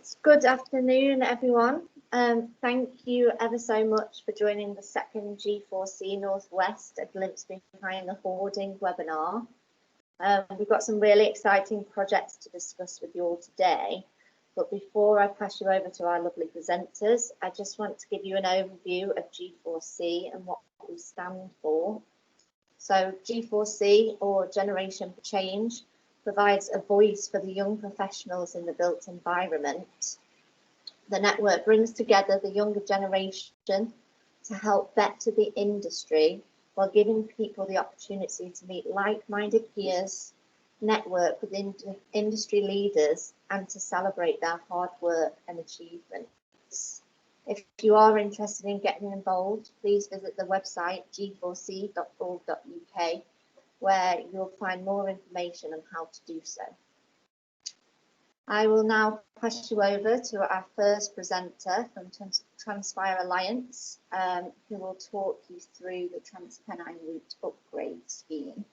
Right, good afternoon, everyone. Thank you ever so much for joining the second G4C Northwest A Glimpse Behind the Hoarding webinar. We've got some really exciting projects to discuss with you all today. But before I pass you over to our lovely presenters, I just want to give you an overview of G4C and what we stand for. So G4C, or Generation for Change, provides a voice for the young professionals in the built environment. The network brings together the younger generation to help better the industry while giving people the opportunity to meet like-minded peers, network with industry leaders, and to celebrate their hard work and achievements. If you are interested in getting involved, please visit the website g4c.org.uk, where you'll find more information on how to do so. I will now pass you over to our first presenter from Transpire Alliance, who will talk you through the Transpennine route upgrade scheme.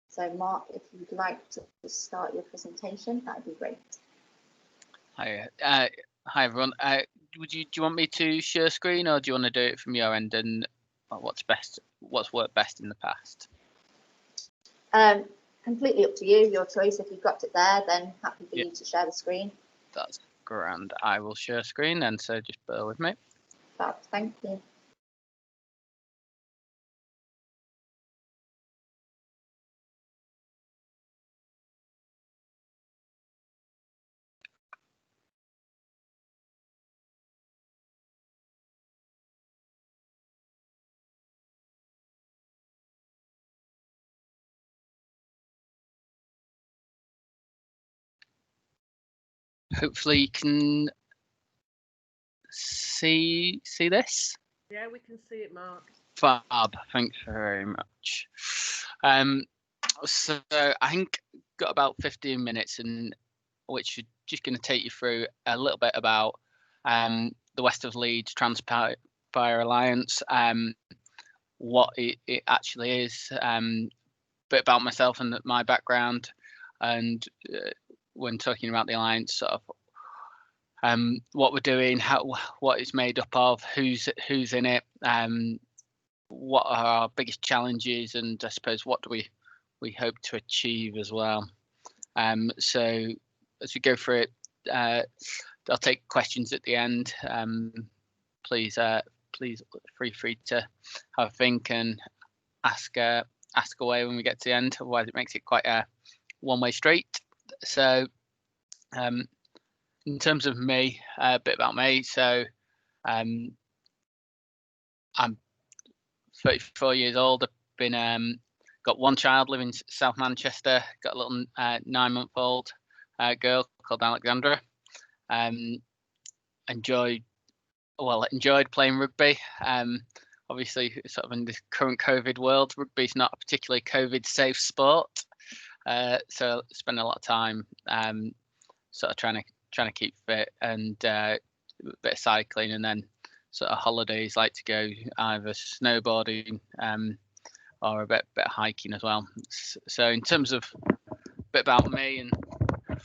So Mark, if you'd like to start your presentation, that would be great. Hi everyone. Do you want me to share screen, or do you want to do it from your end, and what's worked best in the past? Completely up to you, your choice. If you've got it there, then happy for you to share the screen. That's grand. I will share screen, and so just bear with me. Thank you. Hopefully you can see this. Yeah, we can see it, Mark. Fab, thanks very much. So I think got about 15 minutes, and which is just going to take you through a little bit about the West of Leeds Transpire Alliance, what it actually is, a bit about myself and my background, and when talking about the alliance, sort of what we're doing, what it's made up of, who's in it, what are our biggest challenges, and I suppose what do we hope to achieve as well. So as we go through it, I'll take questions at the end. Please feel free to have a think and ask away when we get to the end. Otherwise, it makes it quite a one-way street. So in terms of me, a bit about me. So I'm 34 years old. I've been got one child living in South Manchester. Got a little 9-month-old girl called Alexandra. Enjoyed playing rugby. Obviously, sort of in this current COVID world, rugby's not a particularly COVID safe sport. So I spend a lot of time sort of trying to keep fit, and a bit of cycling, and then sort of holidays, like to go either snowboarding or a bit of hiking as well. So in terms of a bit about me, and I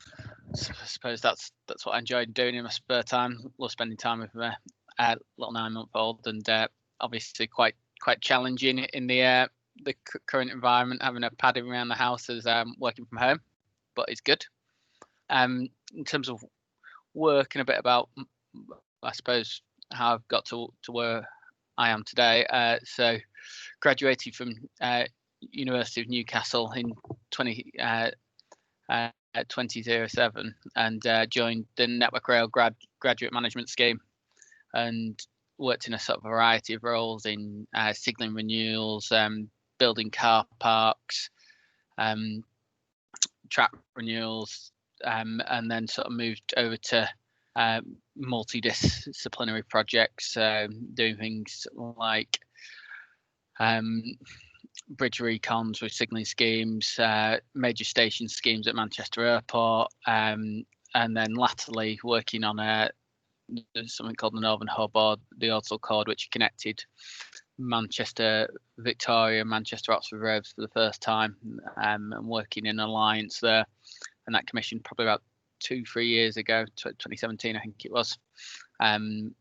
suppose that's what I enjoyed doing in my spare time. Love spending time with my little 9-month-old, and obviously quite challenging in the current environment, having a padding around the house as working from home, but it's good. In terms of work, and a bit about, I suppose, how I've got to where I am today. So graduated from University of Newcastle in 2007, and joined the Network Rail graduate management scheme, and worked in a sort of variety of roles in signalling renewals, building car parks, track renewals, and then sort of moved over to multidisciplinary projects, doing things like bridge recons with signalling schemes, major station schemes at Manchester Airport, and then latterly working on something called the Northern Hub, or the Ordsall Chord, which connected Manchester Victoria, Manchester Oxford roads for the first time, and working in an alliance there. And that commissioned probably about 2-3 years ago, 2017 I think it was, and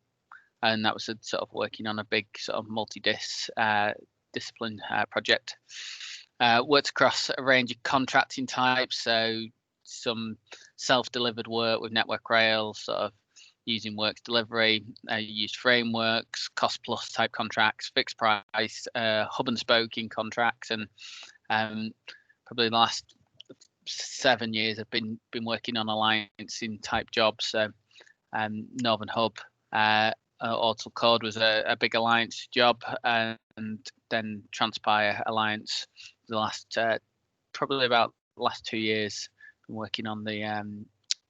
that was a sort of working on a big sort of discipline project. Worked across a range of contracting types, so some self-delivered work with Network Rail, sort of using works delivery, used frameworks, cost plus type contracts, fixed price, hub and spoke in contracts, and probably the last 7 years I've been working on alliancing type jobs. So Northern Hub, Auto Code was a big alliance job, and then Transpire Alliance the last probably about the last 2 years. Been working on the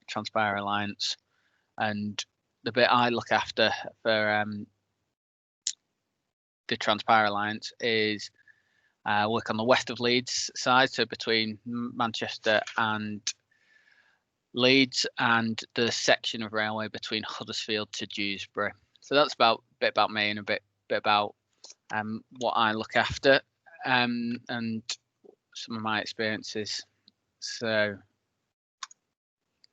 Transpire Alliance, and the bit I look after for the Transpire Alliance is work on the west of Leeds side, so between Manchester and Leeds, and the section of railway between Huddersfield to Dewsbury. So that's a bit about me and a bit about what I look after, and some of my experiences. So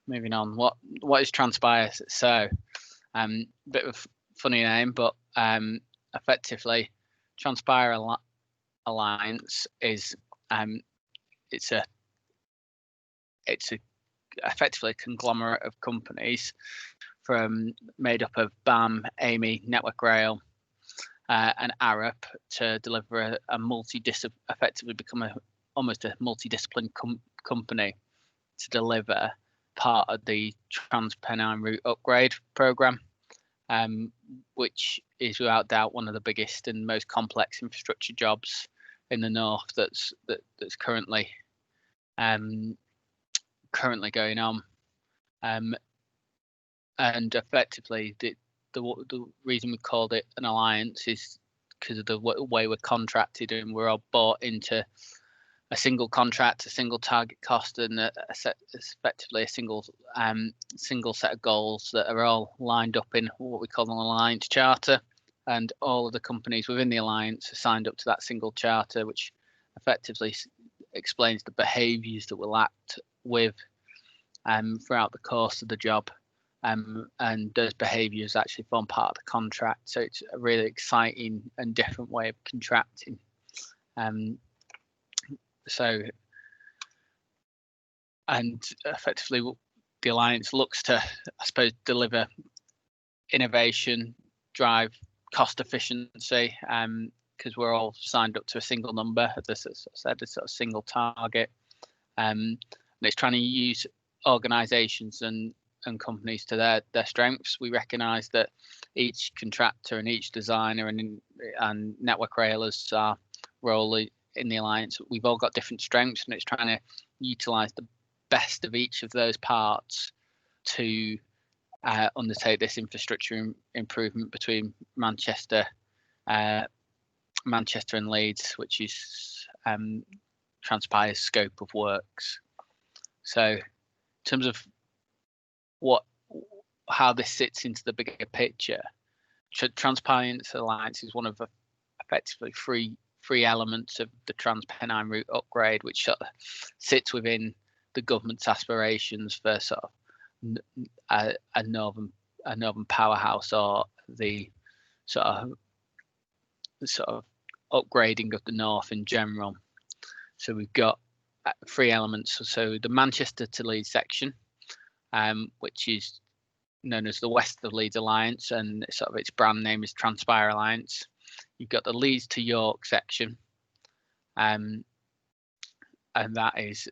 moving on, what is Transpire? So bit of a funny name, but effectively Transpire Alliance is it's effectively a conglomerate of companies made up of BAM, AMI, Network Rail, and Arup to deliver effectively become almost a multidiscipline company to deliver part of the Transpennine route upgrade program, which is without doubt one of the biggest and most complex infrastructure jobs in the north that's currently going on, and effectively the reason we called it an alliance is because of the way we're contracted, and we're all bought into a single contract, a single target cost, and effectively a single set of goals that are all lined up in what we call an alliance charter, and all of the companies within the alliance are signed up to that single charter, which effectively explains the behaviours that we'll act with throughout the course of the job, and those behaviours actually form part of the contract. So it's a really exciting and different way of contracting. So, and effectively the alliance looks to, I suppose, deliver innovation, drive cost efficiency, because we're all signed up to a single number, as I said, a sort of single target, and it's trying to use organisations and companies to their strengths. We recognise that each contractor and each designer and Network Railers are role in the alliance, we've all got different strengths, and it's trying to utilise the best of each of those parts to undertake this infrastructure improvement between Manchester and Leeds, which is Transpire's scope of works. So in terms of how this sits into the bigger picture, Transpire Alliance is one of effectively three elements of the Transpennine route upgrade, which sort of sits within the government's aspirations for sort of a northern powerhouse, or the sort of upgrading of the north in general. So we've got 3 elements. So the Manchester to Leeds section, which is known as the West of Leeds Alliance, and sort of its brand name is Transpire Alliance. You've got the Leeds to York section, and that is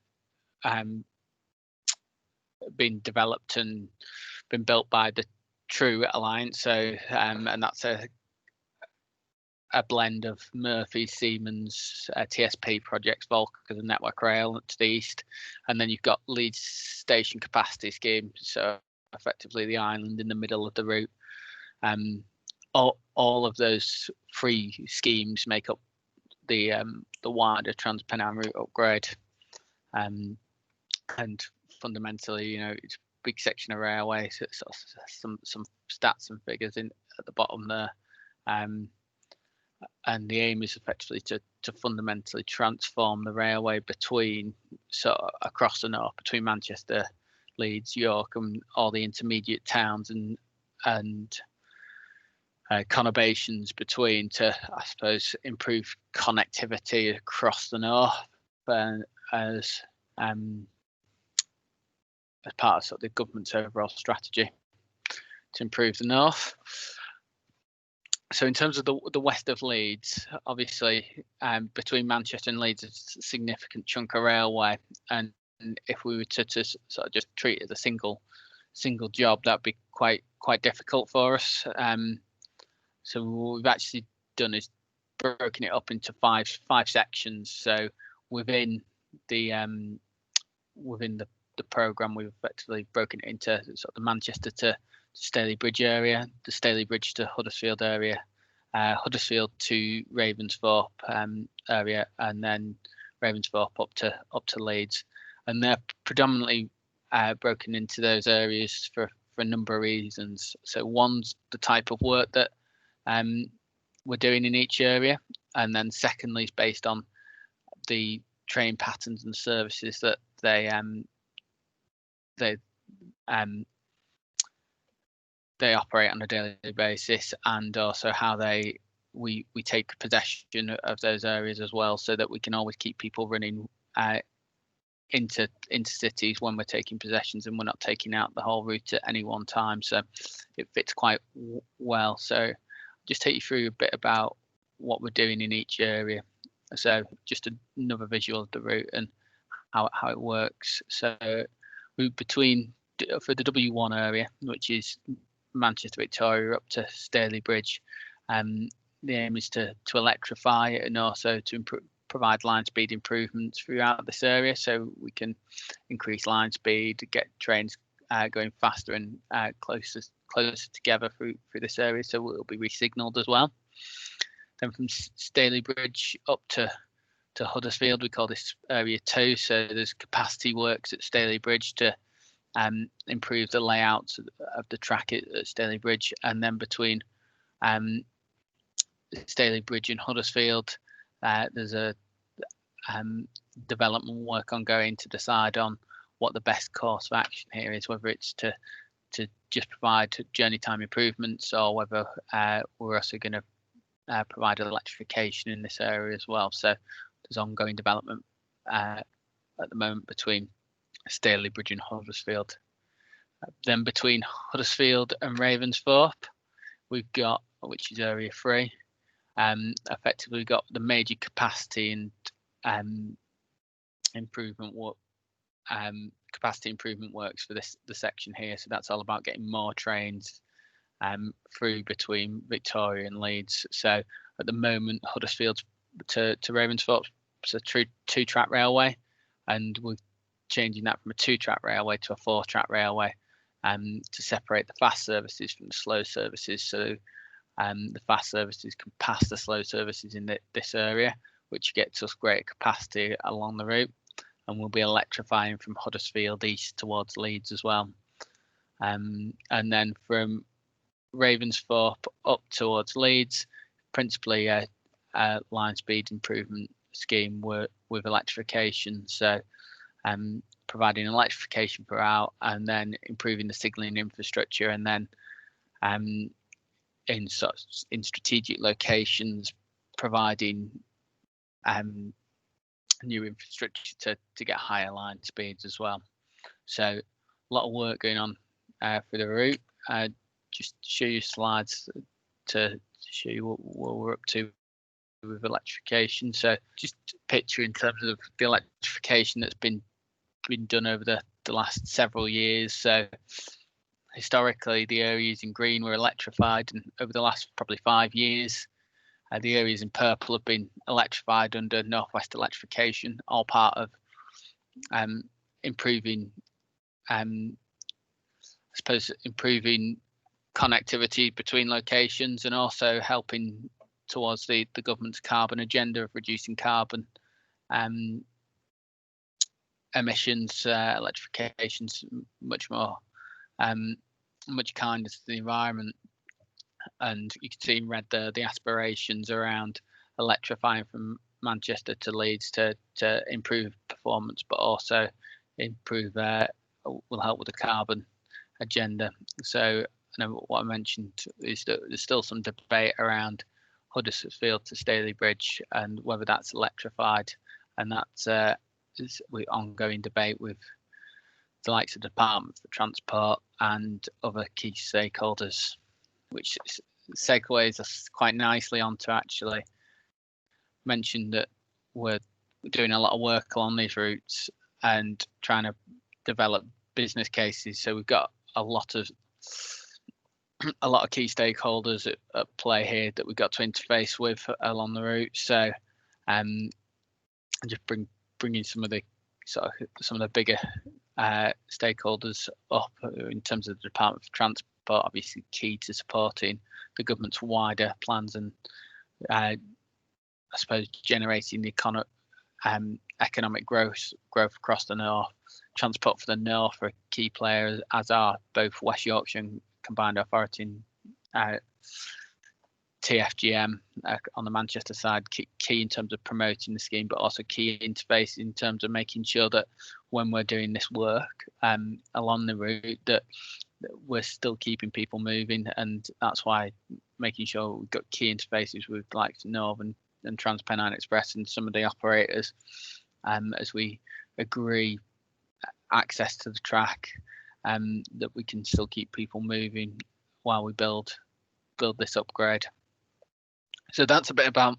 been developed and been built by the True Alliance. So and that's a blend of Murphy, Siemens, TSP projects, Volker, the Network Rail to the east, and then you've got Leeds Station Capacity Scheme, so effectively the island in the middle of the route. All of those 3 schemes make up the wider Transpennine route upgrade, and fundamentally, it's a big section of railway. So it's sort of some stats and figures in at the bottom there, and the aim is effectively to fundamentally transform the railway across the north between Manchester, Leeds, York, and all the intermediate towns and conurbations between, to, I suppose, improve connectivity across the north, as part of, sort of the government's overall strategy to improve the north. So in terms of the west of Leeds, obviously between Manchester and Leeds, it's a significant chunk of railway, and if we were to sort of just treat it as a single job, that'd be quite difficult for us. So what we've actually done is broken it up into five sections. So within the program, we've effectively broken it into sort of the Manchester to Staley Bridge area, the Staley Bridge to Huddersfield area, Huddersfield to Ravensthorpe area, and then Ravensthorpe up to Leeds. And they're predominantly broken into those areas for a number of reasons. So one's the type of work that we're doing in each area, and then secondly is based on the train patterns and services that they operate on a daily basis, and also how we take possession of those areas as well, so that we can always keep people running into cities when we're taking possessions, and we're not taking out the whole route at any one time. So it fits quite well. So just take you through a bit about what we're doing in each area. So just another visual of the route and how it works. So for the W1 area, which is Manchester Victoria up to Staley Bridge, the aim is to electrify it, and also to provide line speed improvements throughout this area, so we can increase line speed, get trains going faster and closer together through this area, so it'll be re-signalled as well. Then from Staley Bridge up to Huddersfield, we call this area 2. So there's capacity works at Staley Bridge to improve the layout of the track at Staley Bridge, and then between Staley Bridge and Huddersfield, there's a development work ongoing to decide on what the best course of action here is, whether it's to just provide journey time improvements, or whether we're also going to provide electrification in this area as well. So there's ongoing development at the moment between Staley Bridge and Huddersfield. Then between Huddersfield and Ravensthorpe, we've got, which is area 3, effectively got the major capacity and improvement work, capacity improvement works for the section here. So that's all about getting more trains through between Victoria and Leeds. So at the moment, Huddersfield to Ravensthorpe, it's a two track railway, and we're changing that from a 2-track railway to a 4-track railway to separate the fast services from the slow services. So the fast services can pass the slow services in this area, which gets us greater capacity along the route, and we'll be electrifying from Huddersfield east towards Leeds as well. And then from Ravensthorpe up towards Leeds, principally a line speed improvement scheme with electrification. So providing electrification per hour, and then improving the signalling infrastructure, and then in strategic locations providing new infrastructure to get higher line speeds as well. So a lot of work going on for the route. Just to show you slides to show you what we're up to with electrification. So just a picture in terms of the electrification that's been done over the last several years. So historically, the areas in green were electrified, and over the last probably 5 years, the areas in purple have been electrified under Northwest Electrification, all part of improving, I suppose, improving connectivity between locations, and also helping towards the government's carbon agenda of reducing carbon emissions. Electrification's much more much kinder to the environment, and you can see in red the aspirations around electrifying from Manchester to Leeds to improve performance, but also improve will help with the carbon agenda. So what I mentioned is that there's still some debate around Huddersfield to Staley Bridge and whether that's electrified, and that's is ongoing debate with the likes of the Department for Transport and other key stakeholders, which segues us quite nicely onto actually mention that we're doing a lot of work along these routes and trying to develop business cases. So we've got a lot of key stakeholders at play here that we've got to interface with along the route. So just bringing some of the bigger stakeholders up in terms of the Department for Transport, obviously key to supporting the government's wider plans and I suppose generating the economic growth across the north. Transport for the North are a key player, as are both West Yorkshire and Combined Authority and TFGM on the Manchester side, key in terms of promoting the scheme, but also key interface in terms of making sure that when we're doing this work along the route that we're still keeping people moving, and that's why making sure we've got key interfaces with like Northern and Transpennine Express and some of the operators as we agree access to the track, that we can still keep people moving while we build this upgrade. So that's a bit about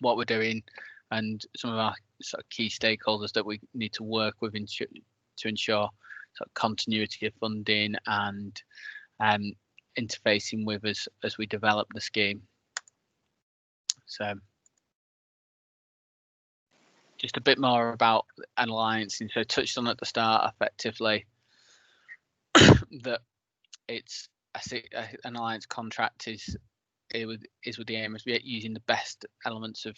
what we're doing and some of our sort of key stakeholders that we need to work with to ensure sort of continuity of funding and interfacing with us as we develop the scheme. So just a bit more about an alliance, and so I touched on at the start effectively that it's an alliance contract is with the aim of using the best elements of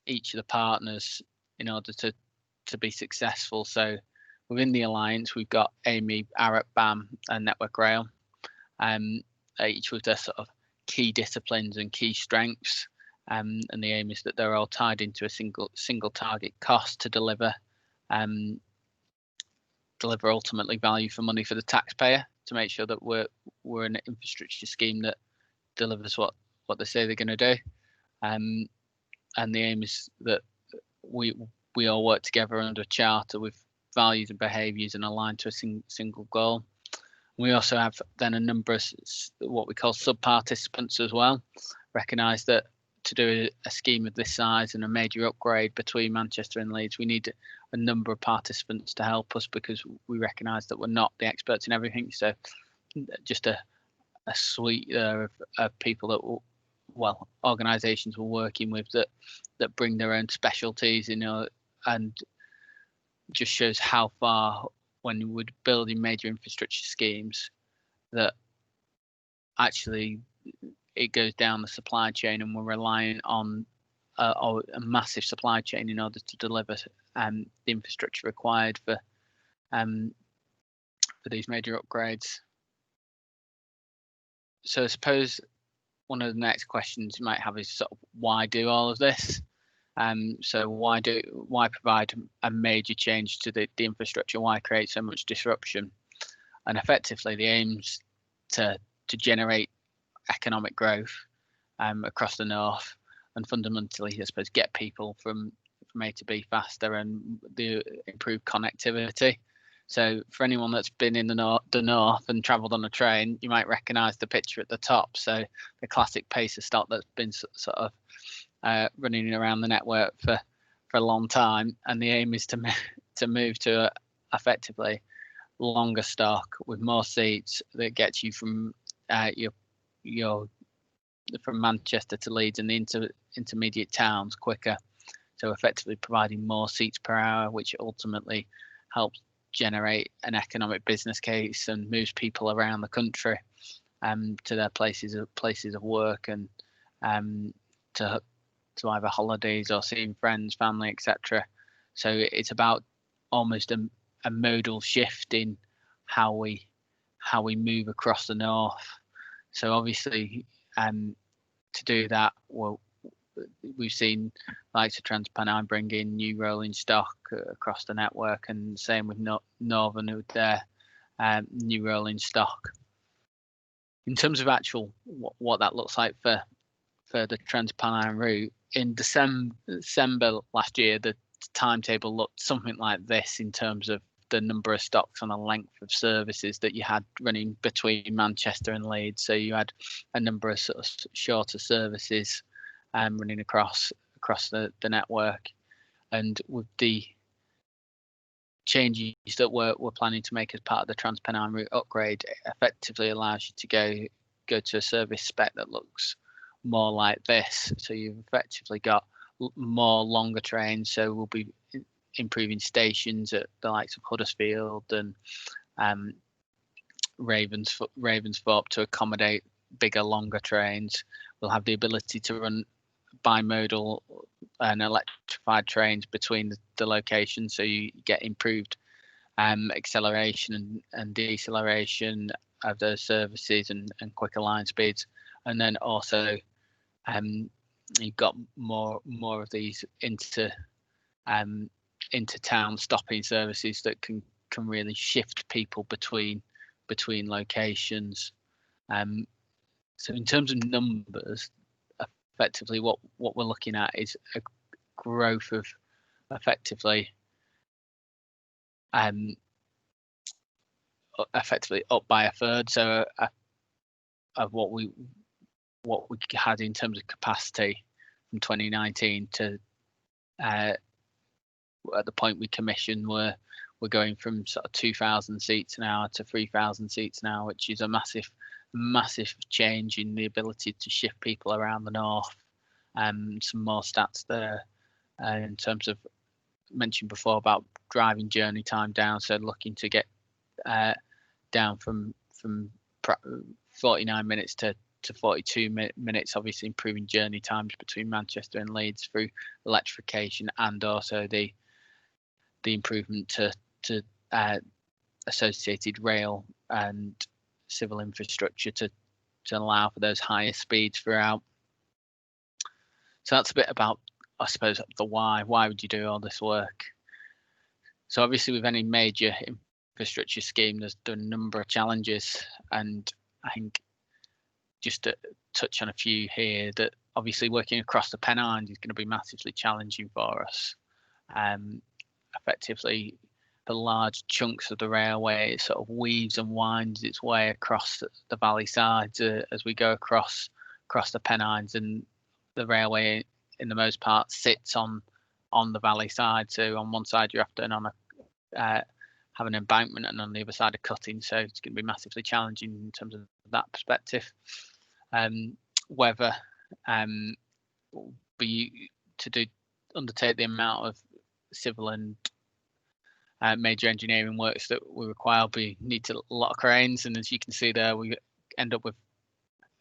each of the partners in order to be successful. So within the alliance, we've got AMI, Arup, BAM, and Network Rail, each with their sort of key disciplines and key strengths. And the aim is that they're all tied into a single target cost to deliver ultimately value for money for the taxpayer, to make sure that we're an infrastructure scheme that delivers what they say they're going to do. And the aim is that we all work together under a charter with values and behaviours and aligned to a single goal. We also have then a number of what we call sub-participants as well. Recognise that to do a scheme of this size and a major upgrade between Manchester and Leeds, we need a number of participants to help us, because we recognise that we're not the experts in everything. So just a suite of people that organisations we're working with that bring their own specialties, and just shows how far, when we're building major infrastructure schemes, that actually it goes down the supply chain, and we're relying on a massive supply chain in order to deliver the infrastructure required for these major upgrades. So I suppose one of the next questions you might have is sort of why do all of this? So why provide a major change to the infrastructure? Why create so much disruption? And effectively, the aim's to generate economic growth across the north, and fundamentally, I suppose, get people from A to B faster and the improved connectivity. So for anyone that's been in the north and travelled on a train, you might recognise the picture at the top. So the classic pacer stock that's been sort of running around the network for a long time, and the aim is to move to effectively longer stock with more seats that gets you from from Manchester to Leeds and the intermediate towns quicker. So effectively providing more seats per hour, which ultimately helps generate an economic business case and moves people around the country to their places of work and to either holidays or seeing friends, family, etc. So it's about almost a modal shift in how we move across the north. So obviously, to do that, we've seen likes of Transpennine bring in new rolling stock across the network, and same with Northern with their new rolling stock. In terms of actual what that looks like for the Transpennine route, in December last year, the timetable looked something like this in terms of the number of stocks on a length of services that you had running between Manchester and Leeds. So you had a number of sort of shorter services running across the network, and with the changes that we're planning to make as part of the Transpennine route upgrade, it effectively allows you to go to a service spec that looks more like this. So you've effectively got more longer trains, so we'll be improving stations at the likes of Huddersfield and Ravensthorpe to accommodate bigger, longer trains. We'll have the ability to run bimodal and electrified trains between the locations, so you get improved acceleration and deceleration of those services and quicker line speeds. And then also you've got more of these into town stopping services that can really shift people between locations. So in terms of numbers, effectively what we're looking at is a growth of effectively up by a third, so of what we had in terms of capacity from 2019 to at the point we commissioned, we're going from sort of 2,000 seats an hour to 3,000 seats an hour, which is a massive change in the ability to shift people around the north. Some more stats there in terms of, mentioned before about driving journey time down, so looking to get down from 49 minutes to 42 minutes, obviously improving journey times between Manchester and Leeds through electrification, and also the improvement to associated rail and civil infrastructure to allow for those higher speeds throughout. So that's a bit about, I suppose, the why. Why would you do all this work? So obviously with any major infrastructure scheme, there are a number of challenges, and I think just to touch on a few here, that obviously working across the Pennines is going to be massively challenging for us. Effectively, the large chunks of the railway sort of weaves and winds its way across the valley sides as we go across the Pennines, and the railway in the most part sits on the valley side. So on one side you're often on have an embankment, and on the other side a cutting, so it's going to be massively challenging in terms of that perspective. Whether be to undertake the amount of civil and major engineering works that we require, we need a lot of cranes, and as you can see there, we end up with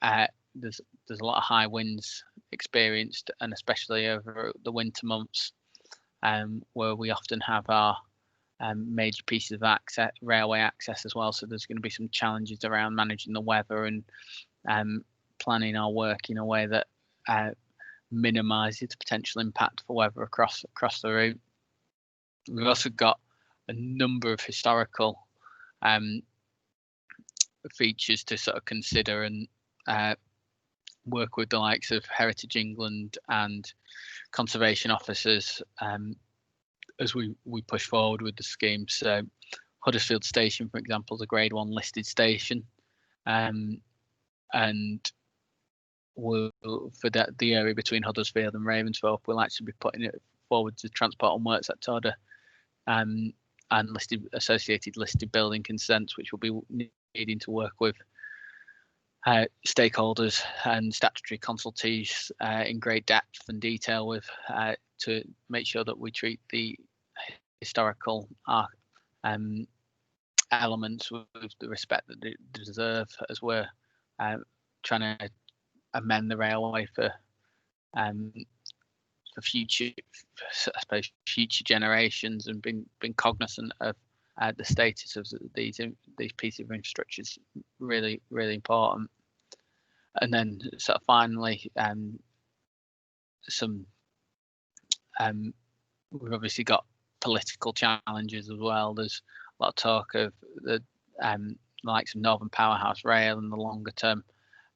there's a lot of high winds experienced, and especially over the winter months, where we often have our major pieces of railway access as well. So there's going to be some challenges around managing the weather and planning our work in a way that minimises the potential impact for weather across the route. We've also got a number of historical features to sort of consider and work with the likes of Heritage England and conservation officers as we push forward with the scheme. So Huddersfield Station, for example, is a Grade 1 listed station, and we'll, for the area between Huddersfield and Ravensthorpe, we'll actually be putting it forward to Transport and Works Act order and associated listed building consents, which will be needing to work with stakeholders and statutory consultees in great depth and detail with to make sure that we treat the historical elements with the respect that they deserve, as we're trying to amend the railway for future, I suppose, future generations, and being cognizant of the status of these pieces of infrastructure is really, really important. And then sort of finally, some we've obviously got political challenges as well. There's a lot of talk of the likes of Northern Powerhouse Rail and the longer term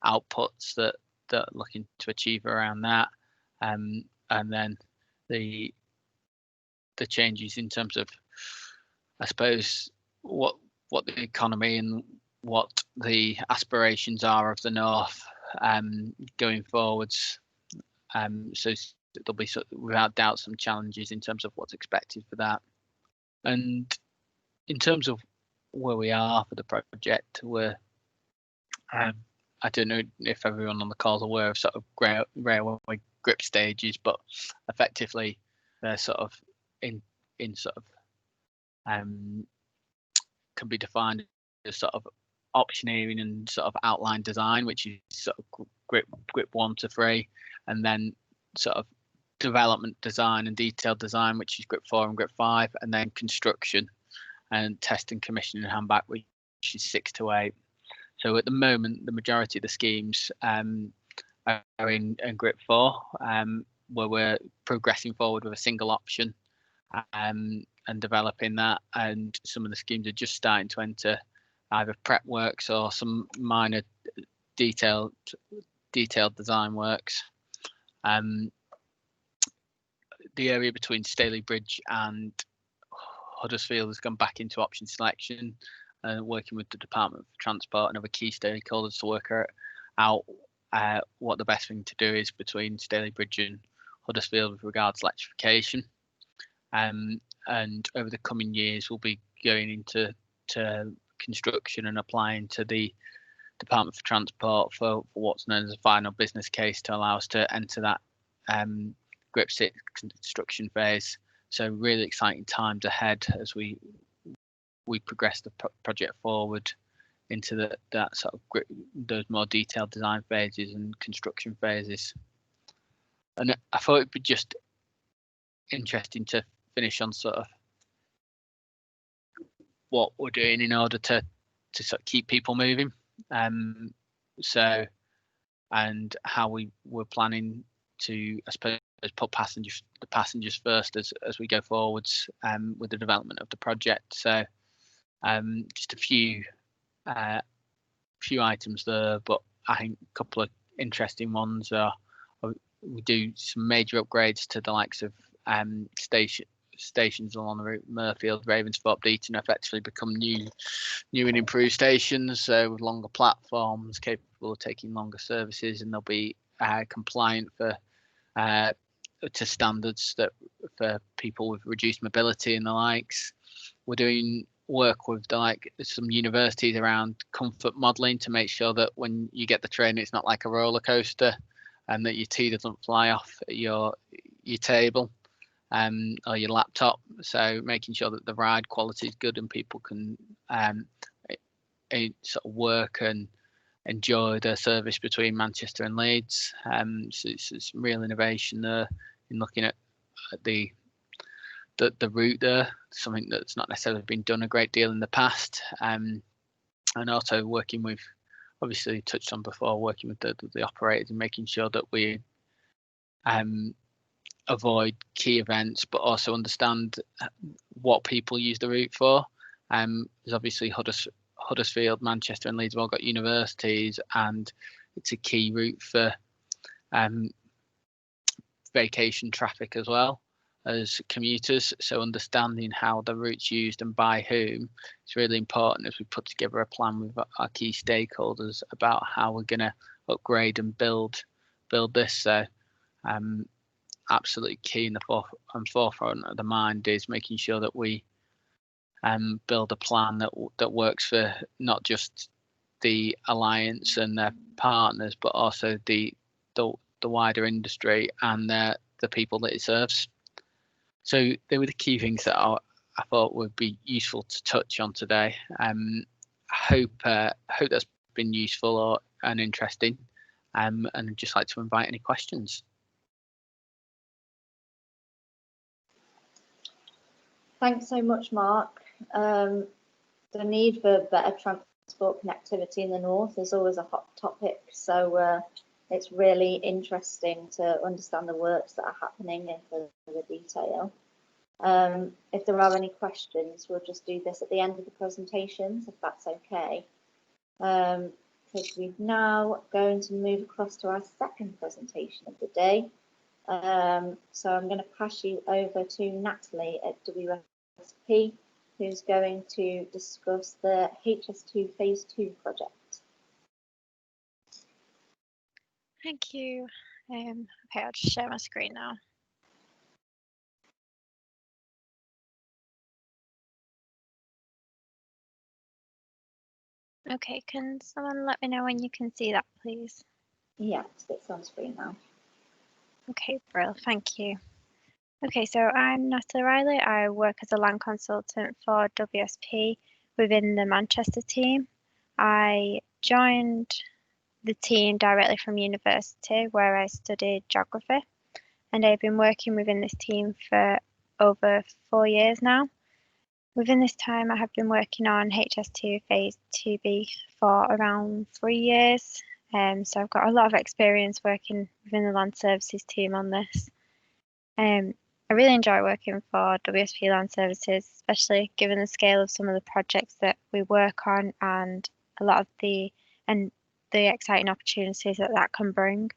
outputs that are looking to achieve around that, and then the changes in terms of, I suppose, what the economy and what the aspirations are of the North going forwards. So there'll be, without doubt, some challenges in terms of what's expected for that. And in terms of where we are for the project, we're I don't know if everyone on the call is aware of sort of railway grip stages, but effectively they're sort of in sort of can be defined as sort of optioneering and sort of outline design, which is sort of grip 1 to 3, and then sort of development design and detailed design, which is grip 4 and grip 5, and then construction and test and commissioning and handback, which is 6 to 8. So at the moment, the majority of the schemes are in grip 4, where we're progressing forward with a single option and developing that. And some of the schemes are just starting to enter either prep works or some minor detailed design works. The area between Staley Bridge and Huddersfield has gone back into option selection, working with the Department for Transport and other key stakeholders to work out what the best thing to do is between Staley Bridge and Huddersfield with regards to electrification. And over the coming years, we'll be going into construction and applying to the Department for Transport for what's known as a final business case to allow us to enter that grip 6 construction phase. So really exciting times ahead as we progress the project forward into that sort of those more detailed design phases and construction phases. And I thought it'd be just interesting to finish on sort of what we're doing in order to sort of keep people moving. So, and how we were planning to, I suppose, put the passengers first as we go forwards with the development of the project. So just a few items there, but I think a couple of interesting ones are we do some major upgrades to the likes of stations along the route. Mirfield, Ravensthorpe, Deaton effectively become new and improved stations, so with longer platforms capable of taking longer services, and they'll be compliant to standards that for people with reduced mobility and the likes. We're doing work with some universities around comfort modelling to make sure that when you get the train, it's not like a roller coaster, and that your tea doesn't fly off your table or your laptop. So making sure that the ride quality is good and people can sort of work and enjoy their service between Manchester and Leeds. So it's some real innovation there in looking at the route there, something that's not necessarily been done a great deal in the past, and also working with, obviously touched on before, working with the operators and making sure that we avoid key events, but also understand what people use the route for. There's obviously Huddersfield, Manchester and Leeds have all got universities, and it's a key route for vacation traffic as well as commuters. So understanding how the route's used and by whom is really important as we put together a plan with our key stakeholders about how we're going to upgrade and build this. So absolutely key in the forefront of the mind is making sure that we build a plan that works for not just the alliance and their partners, but also the wider industry and the people that it serves. So they were the key things that I thought would be useful to touch on today. I hope that's been useful and interesting, and I'd just like to invite any questions. Thanks so much, Mark. The need for better transport connectivity in the north is always a hot topic, so It's really interesting to understand the works that are happening in further detail. If there are any questions, we'll just do this at the end of the presentations, if that's okay. Because we're now going to move across to our second presentation of the day. So I'm going to pass you over to Natalie at WSP, who's going to discuss the HS2 Phase 2 project. Thank you. Okay, I'll just share my screen now. Okay, can someone let me know when you can see that, please? Yeah, it's on screen now. Okay, brilliant, thank you. Okay, so I'm Natalie Riley. I work as a land consultant for WSP within the Manchester team. I joined the team directly from university where I studied geography, and I've been working within this team for over 4 years now. Within this time, I have been working on HS2 Phase 2B for around 3 years. So I've got a lot of experience working within the land services team on this. I really enjoy working for WSP Land Services, especially given the scale of some of the projects that we work on and a lot of the exciting opportunities that can bring.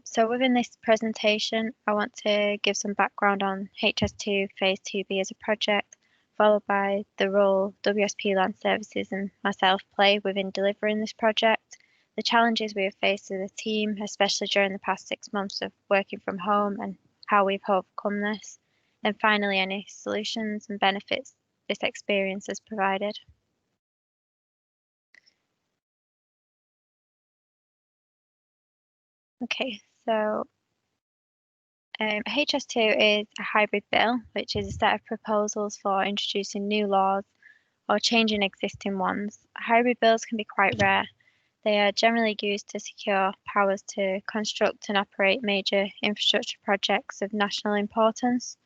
So within this presentation, I want to give some background on HS2 Phase 2B as a project, followed by the role WSP Land Services and myself play within delivering this project, the challenges we have faced as a team, especially during the past 6 months of working from home and how we've overcome this, and finally any solutions and benefits this experience has provided. Okay, so HS2 is a hybrid bill, which is a set of proposals for introducing new laws or changing existing ones. Hybrid bills can be quite rare. They are generally used to secure powers to construct and operate major infrastructure projects of national importance.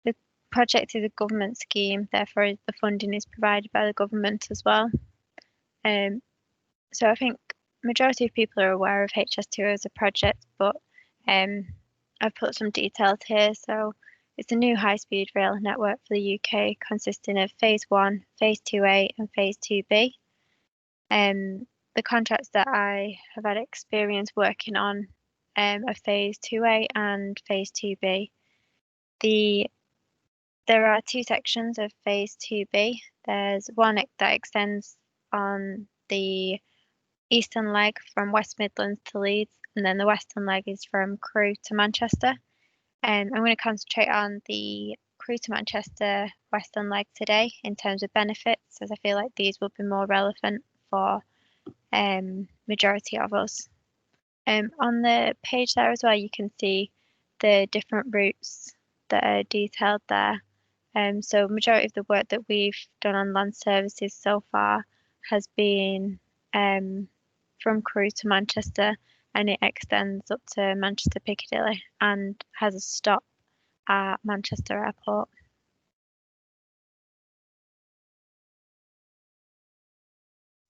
The project is a government scheme, therefore the funding is provided by the government as well. So I think majority of people are aware of HS2 as a project, but I've put some details here. So it's a new high-speed rail network for the UK consisting of Phase 1, Phase 2A and Phase 2B. The contracts that I have had experience working on are Phase 2A and Phase 2B. There are 2 sections of Phase 2B. There's one that extends on the eastern leg from West Midlands to Leeds, and then the western leg is from Crewe to Manchester. I'm going to concentrate on the Crewe to Manchester western leg today in terms of benefits, as I feel like these will be more relevant for majority of us. On the page there as well, you can see the different routes that are detailed there. So majority of the work that we've done on land services so far has been from Crewe to Manchester, and it extends up to Manchester Piccadilly and has a stop at Manchester Airport.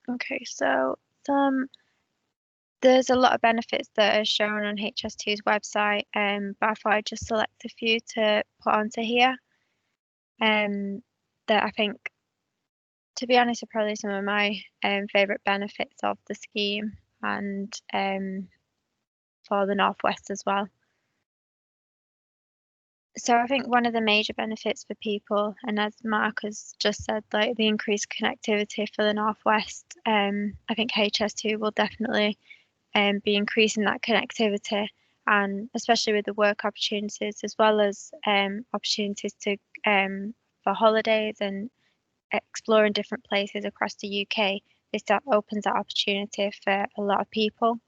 Okay, so there's a lot of benefits that are shown on HS2's website, but I thought I'd just select a few to put onto here. That I think, to be honest, are probably some of my favourite benefits of the scheme and for the Northwest as well. So I think one of the major benefits for people, and as Mark has just said, like the increased connectivity for the Northwest, I think HS2 will definitely be increasing that connectivity, and especially with the work opportunities as well as opportunities to for holidays and exploring different places across the UK. This opens that opportunity for a lot of people.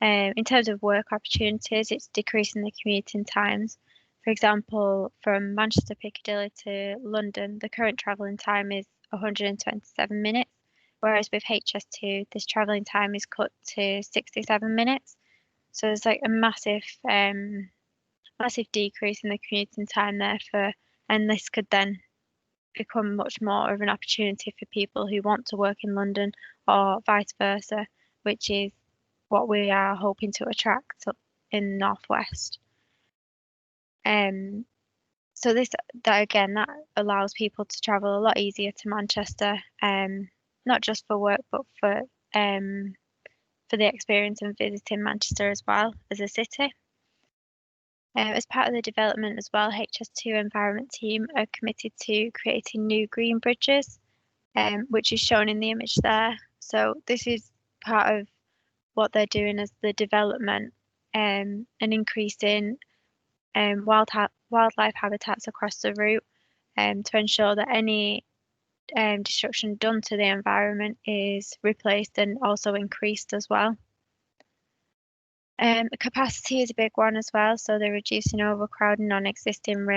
In terms of work opportunities, it's decreasing the commuting times. For example, from Manchester Piccadilly to London, the current travelling time is 127 minutes, whereas with HS2, this travelling time is cut to 67 minutes. So there's like a massive decrease in the commuting time there and this could then become much more of an opportunity for people who want to work in London or vice versa, which is what we are hoping to attract in Northwest. So that allows people to travel a lot easier to Manchester, not just for work, but for the experience and visiting Manchester as well as a city. As part of the development as well, HS2 Environment Team are committed to creating new green bridges, which is shown in the image there. So this is part of what they're doing as the development and increasing wildlife habitats across the route to ensure that any destruction done to the environment is replaced and also increased as well. Capacity is a big one as well, so they're reducing overcrowding on existing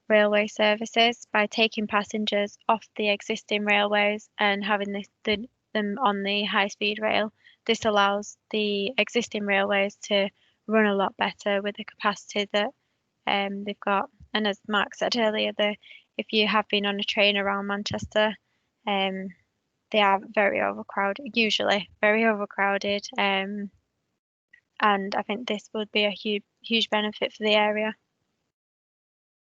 railway services by taking passengers off the existing railways and having them on the high-speed rail. This allows the existing railways to run a lot better with the capacity that they've got. And as Mark said earlier, if you have been on a train around Manchester, they are usually very overcrowded. And I think this would be a huge benefit for the area.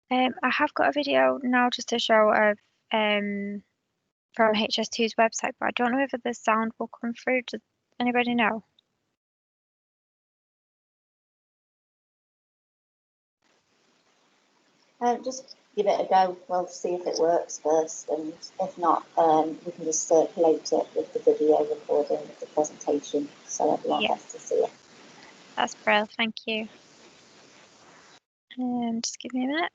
I have got a video now just to show of from HS2's website, but I don't know if the sound will come through. Does anybody know? Just give it a go. We'll see if it works first, and if not, we can just circulate it with the video recording of the presentation so everyone gets to see it. That's brilliant, thank you. Just give me a minute.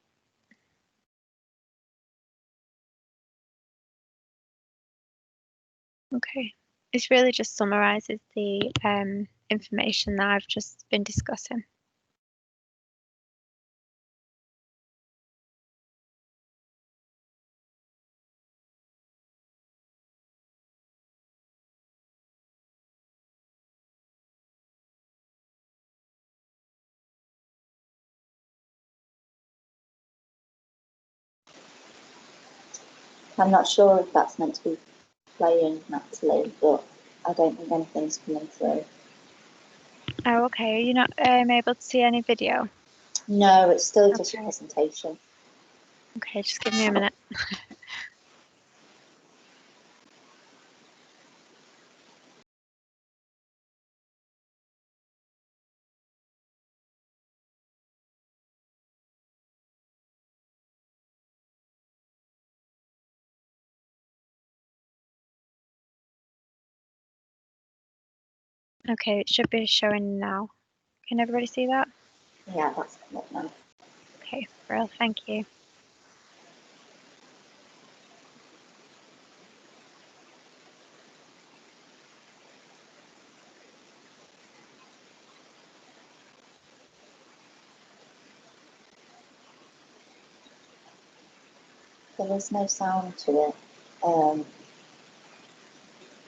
Okay, this really just summarises the information that I've just been discussing. I'm not sure if that's meant to be playing naturally, but I don't think anything's coming through. Oh, okay. Are you not able to see any video? No, it's still just a presentation. Okay, just give me a minute. Okay, it should be showing now. Can everybody see that? Yeah, that's coming up now. Okay, brilliant, thank you. There is no sound to it.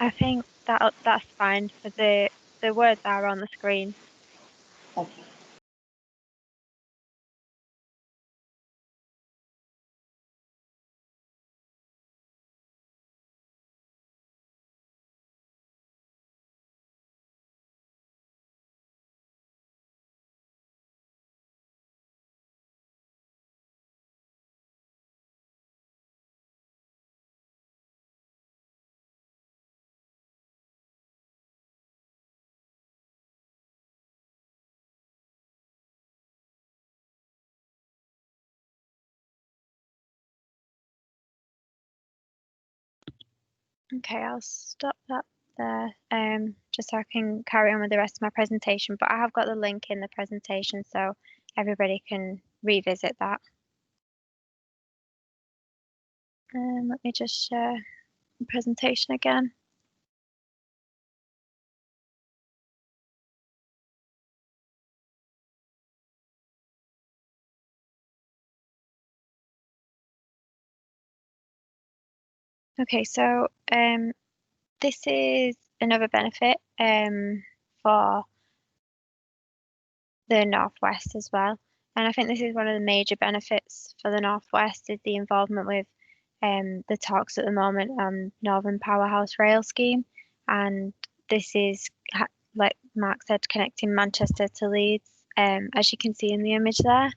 I think that's fine for the words are on the screen. Okay. Okay, I'll stop that there, just so I can carry on with the rest of my presentation, but I have got the link in the presentation so everybody can revisit that. Let me just share the presentation again. Okay, so this is another benefit for the Northwest as well. And I think this is one of the major benefits for the Northwest is the involvement with the talks at the moment on Northern Powerhouse Rail Scheme. And this is Mark said, connecting Manchester to Leeds, as you can see in the image there.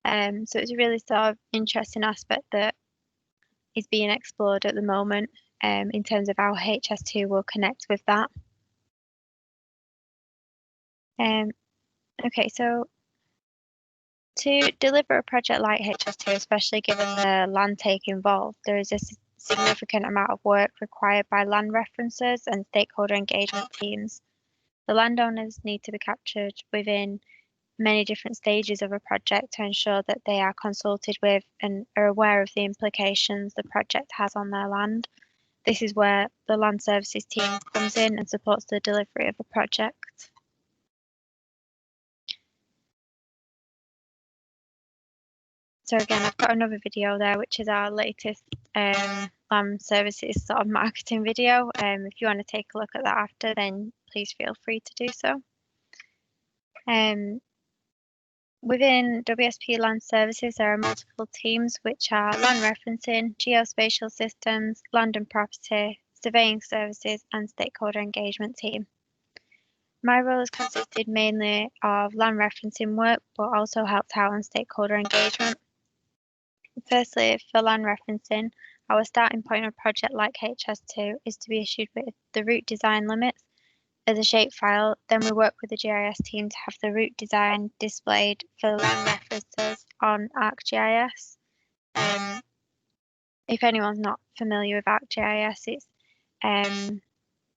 So it's a really sort of interesting aspect that is being explored at the moment in terms of how HS2 will connect with that. Okay, so to deliver a project like HS2, especially given the land take involved, there is a significant amount of work required by land references and stakeholder engagement teams. The landowners need to be captured within many different stages of a project to ensure that they are consulted with and are aware of the implications the project has on their land. This is where the land services team comes in and supports the delivery of a project. So again, I've got another video there, which is our latest land services sort of marketing video. If you want to take a look at that after, then please feel free to do so. Within WSP Land Services, there are multiple teams, which are land referencing, geospatial systems, land and property, surveying services, and stakeholder engagement team. My role has consisted mainly of land referencing work, but also helped out on stakeholder engagement. Firstly, for land referencing, our starting point of a project like HS2 is to be issued with the route design limits as a shapefile. Then we work with the GIS team to have the route design displayed for land references on ArcGIS. If anyone's not familiar with ArcGIS,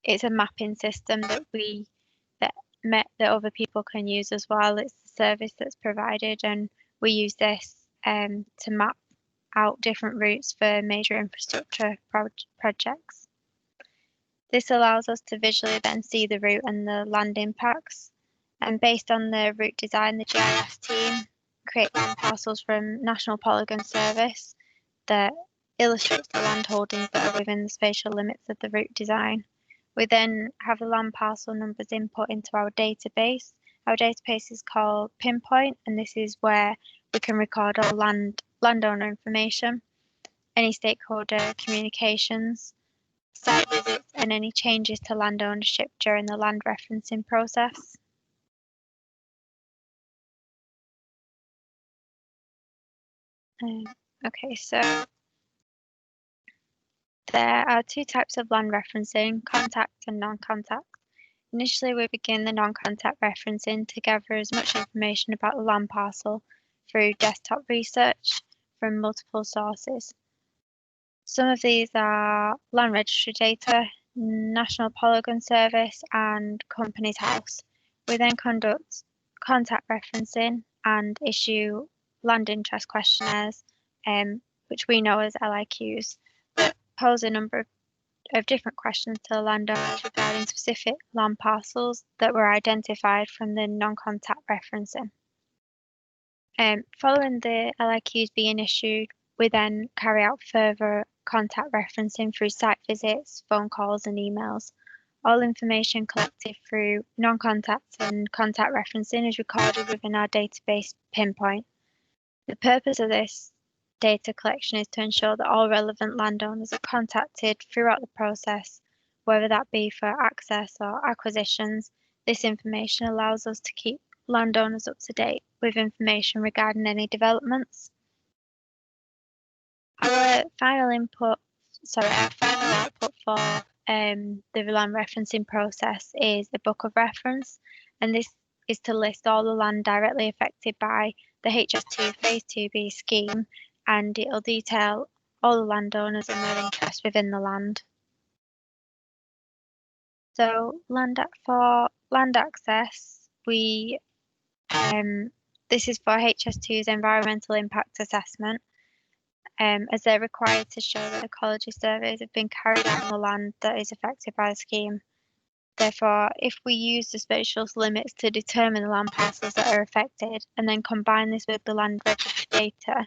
it's a mapping system that other people can use as well. It's the service that's provided, and we use this to map out different routes for major infrastructure projects. This allows us to visually then see the route and the land impacts. And based on the route design, the GIS team create land parcels from National Polygon Service that illustrates the land holdings that are within the spatial limits of the route design. We then have the land parcel numbers input into our database. Our database is called Pinpoint, and this is where we can record all landowner information, any stakeholder communications, site visits, and any changes to land ownership during the land referencing process. Okay, so there are two types of land referencing, contact and non-contact. Initially, we begin the non-contact referencing to gather as much information about the land parcel through desktop research from multiple sources. Some of these are land registry data, National Polygon Service, and Companies House. We then conduct contact referencing and issue land interest questionnaires, which we know as LIQs, that pose a number of different questions to the landowners regarding specific land parcels that were identified from the non-contact referencing. Following the LIQs being issued, we then carry out further contact referencing through site visits, phone calls, and emails. All information collected through non-contact and contact referencing is recorded within our database Pinpoint. The purpose of this data collection is to ensure that all relevant landowners are contacted throughout the process, whether that be for access or acquisitions. This information allows us to keep landowners up to date with information regarding any developments. Our final output for the land referencing process is a book of reference, and this is to list all the land directly affected by the HS2 Phase 2B scheme, and it'll detail all the landowners and their interests within the land. So for land access, this is for HS2's environmental impact assessment, as they're required to show that ecology surveys have been carried out on the land that is affected by the scheme. Therefore, if we use the spatial limits to determine the land parcels that are affected and then combine this with the land registry data,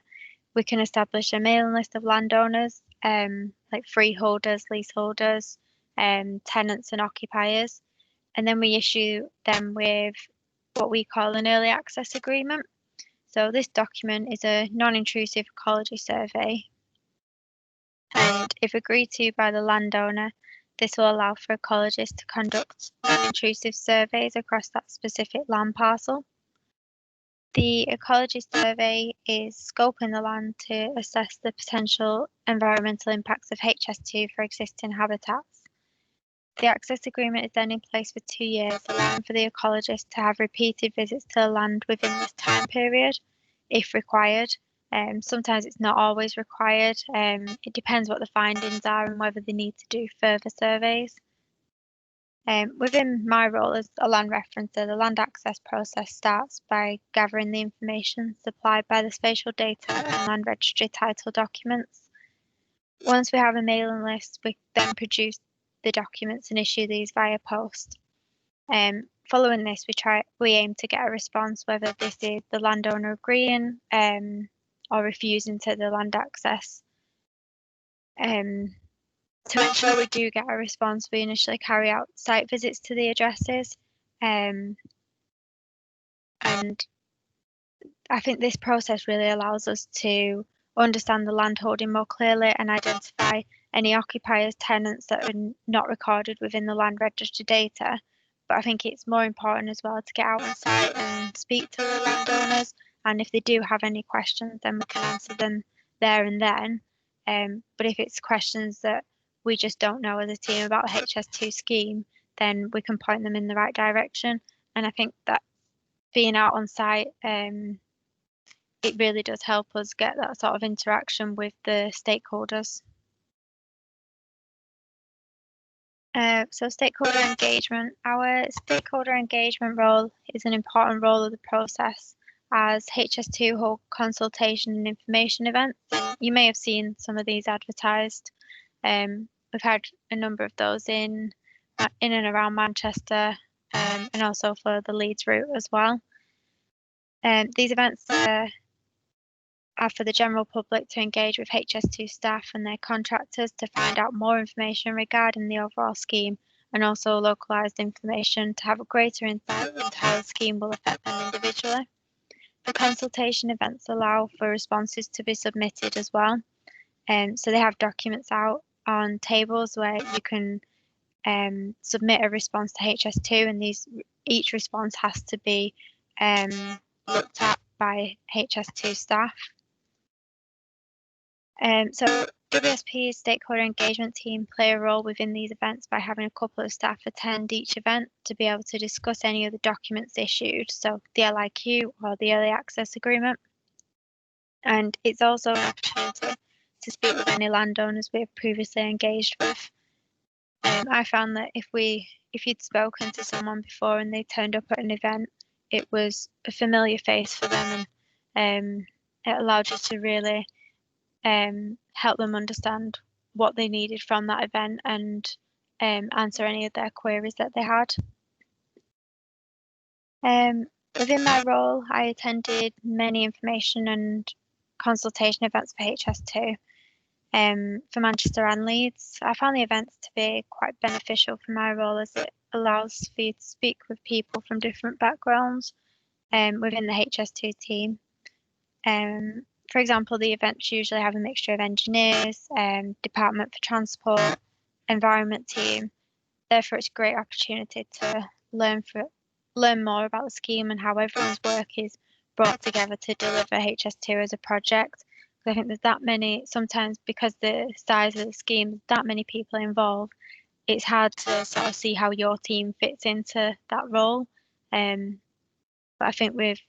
we can establish a mailing list of landowners, like freeholders, leaseholders, tenants and occupiers, and then we issue them with what we call an early access agreement. So this document is a non-intrusive ecology survey, and if agreed to by the landowner, this will allow for ecologists to conduct intrusive surveys across that specific land parcel. The ecology survey is scoping the land to assess the potential environmental impacts of HS2 for existing habitats. The access agreement is then in place for 2 years, allowing for the ecologist to have repeated visits to the land within this time period, if required. Sometimes it's not always required. It depends what the findings are and whether they need to do further surveys. Within my role as a land referencer, the land access process starts by gathering the information supplied by the spatial data and land registry title documents. Once we have a mailing list, we then produce the documents and issue these via post. Following this, we aim to get a response, whether this is the landowner agreeing or refusing to the land access. To ensure we do get a response, we initially carry out site visits to the addresses. And I think this process really allows us to understand the land holding more clearly and identify any occupiers, tenants that are not recorded within the land registry data. But I think it's more important as well to get out on site and speak to the landowners. And if they do have any questions, then we can answer them there and then. But if it's questions that we just don't know as a team about the HS2 scheme, then we can point them in the right direction. And I think that being out on site, it really does help us get that sort of interaction with the stakeholders. So stakeholder engagement. Our stakeholder engagement role is an important role of the process as HS2 hold consultation and information events. You may have seen some of these advertised. We've had a number of those in and around Manchester and also for the Leeds route as well. These events are for the general public to engage with HS2 staff and their contractors to find out more information regarding the overall scheme and also localised information to have a greater insight into how the scheme will affect them individually. The consultation events allow for responses to be submitted as well. So they have documents out on tables where you can submit a response to HS2, and each response has to be looked at by HS2 staff. So WSP's stakeholder engagement team play a role within these events by having a couple of staff attend each event to be able to discuss any of the documents issued, so the LIQ or the early access agreement. And it's also an opportunity to speak with any landowners we have previously engaged with. I found that if you'd spoken to someone before and they turned up at an event, it was a familiar face for them, and it allowed you to really help them understand what they needed from that event and answer any of their queries that they had. Within my role, I attended many information and consultation events for HS2 for Manchester and Leeds. I found the events to be quite beneficial for my role as it allows for you to speak with people from different backgrounds within the HS2 team. For example, the events usually have a mixture of engineers, Department for Transport, Environment team. Therefore, it's a great opportunity to learn more about the scheme and how everyone's work is brought together to deliver HS2 as a project. I think there's that many, sometimes because the size of the scheme, that many people involved, it's hard to sort of see how your team fits into that role. But I think with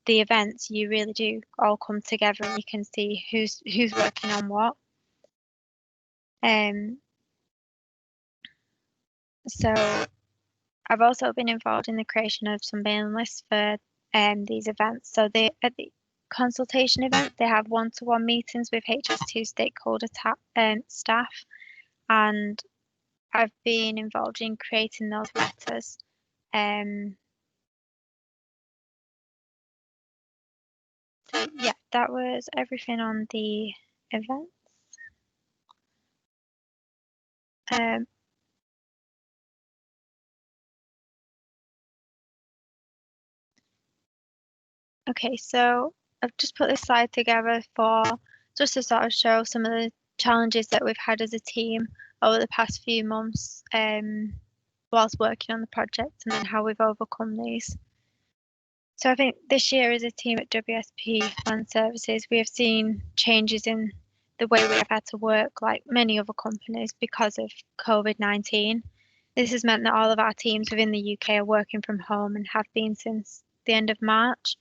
the events, you really do all come together and you can see who's working on what. So I've also been involved in the creation of some mailing lists for these events. So at the consultation event, they have one-to-one meetings with HS2 stakeholder staff, and I've been involved in creating those letters. So yeah, that was everything on the events. Okay, so I've just put this slide together for just to sort of show some of the challenges that we've had as a team over the past few months whilst working on the project, and then how we've overcome these. So I think this year as a team at WSP Land Services, we have seen changes in the way we have had to work like many other companies because of COVID-19. This has meant that all of our teams within the UK are working from home and have been since the end of March.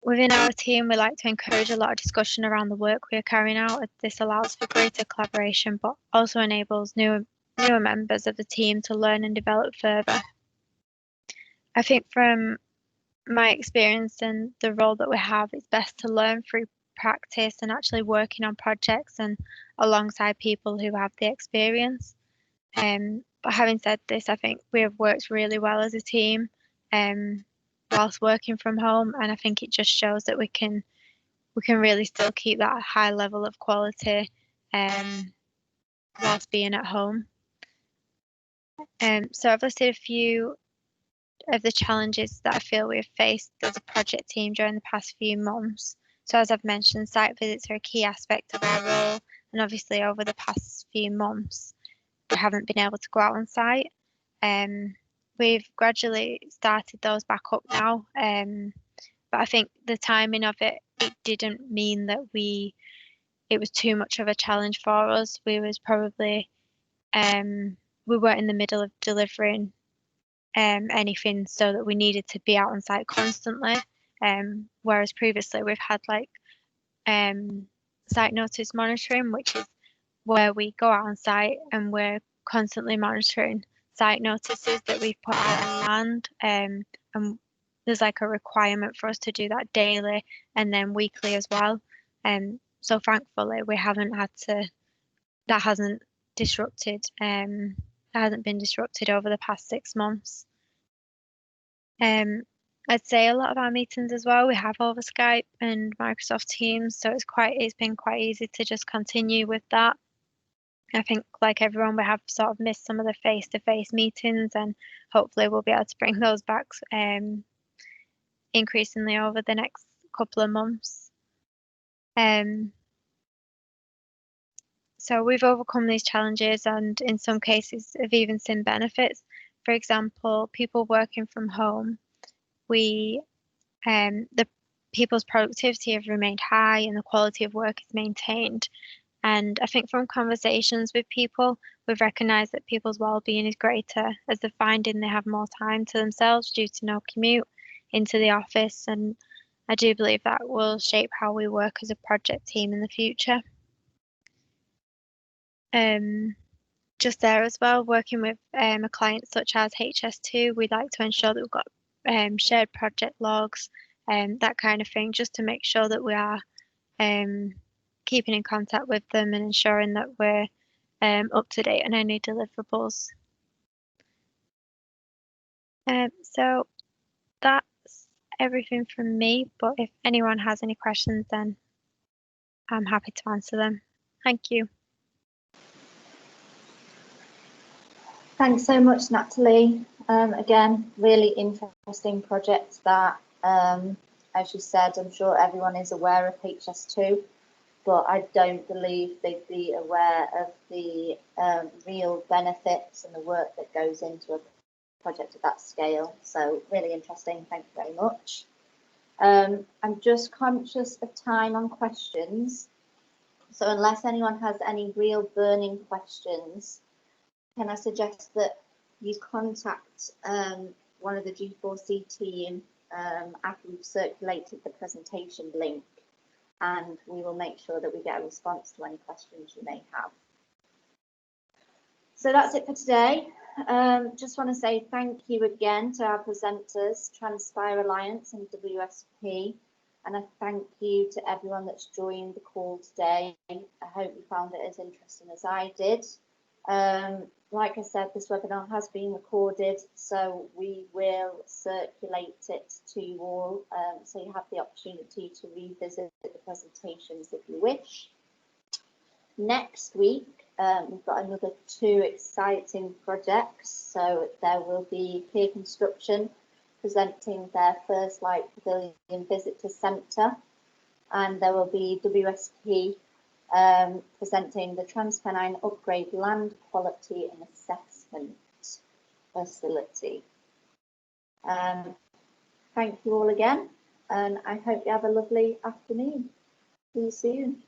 Within our team, we like to encourage a lot of discussion around the work we are carrying out, as this allows for greater collaboration, but also enables newer members of the team to learn and develop further. I think from my experience and the role that we have, it's best to learn through practice and actually working on projects and alongside people who have the experience. But having said this, I think we have worked really well as a team whilst working from home, and I think it just shows that we can really still keep that high level of quality whilst being at home. So I've listed a few of the challenges that I feel we've faced as a project team during the past few months. So as I've mentioned, site visits are a key aspect of our role, and obviously over the past few months we haven't been able to go out on site. We've gradually started those back up now, but I think the timing of it didn't mean that it was too much of a challenge for us. We was probably we weren't in the middle of delivering anything so that we needed to be out on site constantly, whereas previously we've had like site notice monitoring, which is where we go out on site and we're constantly monitoring site notices that we've put out on land, and there's like a requirement for us to do that daily and then weekly as well. So thankfully we haven't had to, that hasn't been disrupted over the past 6 months. I'd say a lot of our meetings as well we have over Skype and Microsoft Teams, so it's been quite easy to just continue with that. I think like everyone, we have sort of missed some of the face-to-face meetings, and hopefully we'll be able to bring those back increasingly over the next couple of months. So we've overcome these challenges, and in some cases have even seen benefits. For example, people working from home, the people's productivity have remained high and the quality of work is maintained. And I think from conversations with people, we've recognised that people's well-being is greater as they're finding they have more time to themselves due to no commute into the office. And I do believe that will shape how we work as a project team in the future. Just there as well, working with a client such as HS2, we'd like to ensure that we've got shared project logs, that kind of thing, just to make sure that we are keeping in contact with them and ensuring that we're up to date on any deliverables. So that's everything from me, but if anyone has any questions, then I'm happy to answer them. Thank you. Thanks so much, Natalie. Again, really interesting project that, as you said, I'm sure everyone is aware of HS2, but I don't believe they'd be aware of the real benefits and the work that goes into a project of that scale. So really interesting, thank you very much. I'm just conscious of time on questions. So unless anyone has any real burning questions, can I suggest that you contact one of the G4C team after we've circulated the presentation link, and we will make sure that we get a response to any questions you may have. So that's it for today. Just want to say thank you again to our presenters, Transpire Alliance and WSP, and a thank you to everyone that's joined the call today. I hope you found it as interesting as I did. Like I said, this webinar has been recorded, so we will circulate it to you all, so you have the opportunity to revisit the presentations if you wish. Next week, we've got another 2 exciting projects. So there will be Kier Construction presenting their first Light Pavilion Visitor Centre, and there will be WSP presenting the Transpennine Upgrade Land Quality and Assessment Facility. Thank you all again, and I hope you have a lovely afternoon. See you soon.